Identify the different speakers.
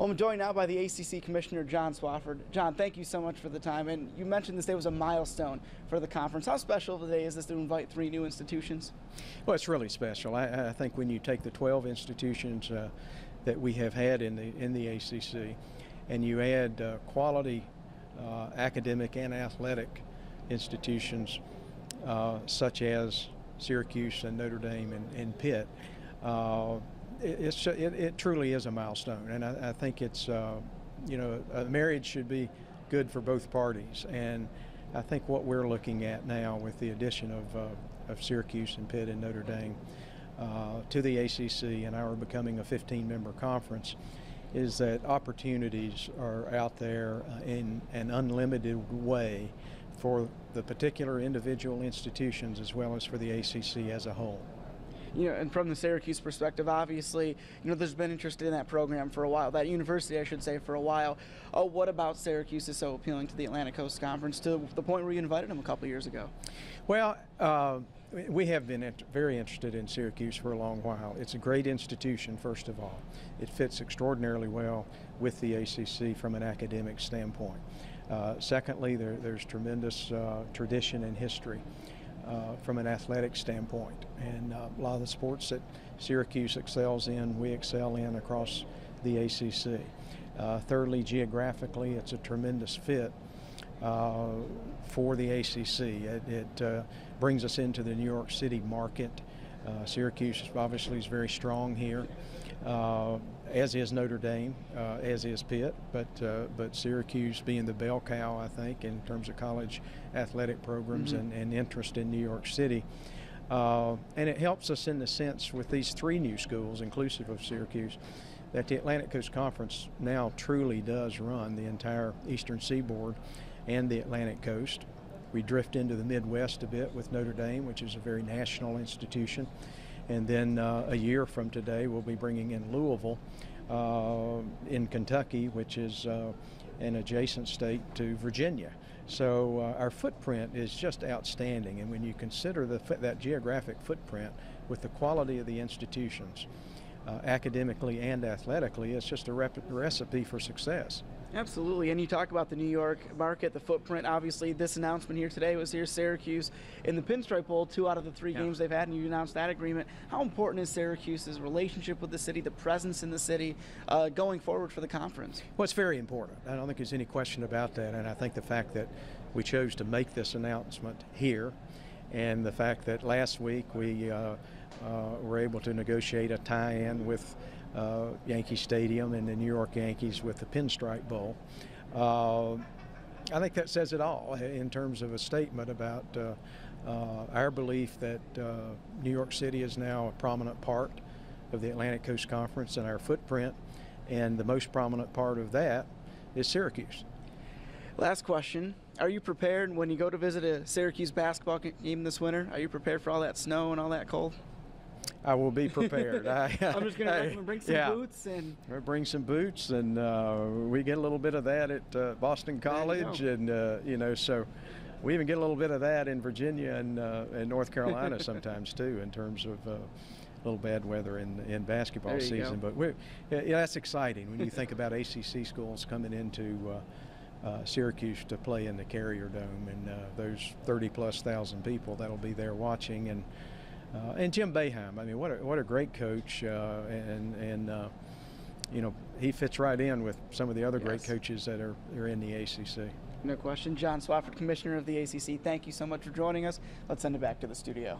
Speaker 1: Well, I'm joined now by the ACC Commissioner, John Swafford. John, thank you so much for the time. And you mentioned this day was a milestone for the conference. How special of a day is this to invite 3 new institutions?
Speaker 2: Well, it's really special. I think when you take the 12 institutions that we have had in the ACC, and you add quality academic and athletic institutions such as Syracuse and Notre Dame and Pitt, it truly is a milestone, and I think it's a marriage should be good for both parties, and I think what we're looking at now with the addition of Syracuse and Pitt and Notre Dame to the ACC and our becoming a 15-member conference is that opportunities are out there in an unlimited way for the particular individual institutions as well as for the ACC as a whole.
Speaker 1: And from the Syracuse perspective, obviously, there's been interest in that program for a while, that university, I should say, for a while. What about Syracuse is so appealing to the Atlantic Coast Conference to the point where you invited them a couple years ago?
Speaker 2: Well, we have been very interested in Syracuse for a long while. It's a great institution, first of all. It fits extraordinarily well with the ACC from an academic standpoint. Secondly, there's tremendous tradition and history from an athletic standpoint, and a lot of the sports that Syracuse excels in, we excel in across the ACC. Thirdly, geographically, it's a tremendous fit for the ACC. It brings us into the New York City market. Syracuse obviously is very strong here, as is Notre Dame, as is Pitt, but Syracuse being the bell cow, I think, in terms of college athletic programs and interest in New York City. And it helps us in the sense with these 3 new schools, inclusive of Syracuse, that the Atlantic Coast Conference now truly does run the entire eastern seaboard and the Atlantic Coast. We drift into the Midwest a bit with Notre Dame, which is a very national institution. And then a year from today, we'll be bringing in Louisville in Kentucky, which is an adjacent state to Virginia. So our footprint is just outstanding. And when you consider that geographic footprint with the quality of the institutions, academically and athletically, it's just a recipe for success.
Speaker 1: Absolutely, and you talk about the New York market, the footprint. Obviously, this announcement here today was here, Syracuse in the Pinstripe Bowl, 2 out of the 3 games they've had, and you announced that agreement. How important is Syracuse's relationship with the city, the presence in the city, going forward for the conference?
Speaker 2: Well, it's very important. I don't think there's any question about that, and I think the fact that we chose to make this announcement here, and the fact that last week we were able to negotiate a tie-in with Yankee Stadium and the New York Yankees with the Pinstripe Bowl. I think that says it all in terms of a statement about our belief that New York City is now a prominent part of the Atlantic Coast Conference and our footprint, and the most prominent part of that is Syracuse.
Speaker 1: Last question. Are you prepared when you go to visit a Syracuse basketball game this winter? Are you prepared for all that snow and all that cold?
Speaker 2: I will be prepared.
Speaker 1: I'm just going to bring some boots.
Speaker 2: We'll bring some boots, and we get a little bit of that at Boston College, and so we even get a little bit of that in Virginia and North Carolina sometimes too, in terms of a little bad weather in basketball season. But that's exciting when you think about ACC schools coming into Syracuse to play in the Carrier Dome, and those 30+ thousand people that'll be there watching, and Jim Boeheim. I mean, what a great coach, and he fits right in with some of the other great coaches that are in the ACC.
Speaker 1: No question. John Swafford, Commissioner of the ACC, thank you so much for joining us. Let's send it back to the studio.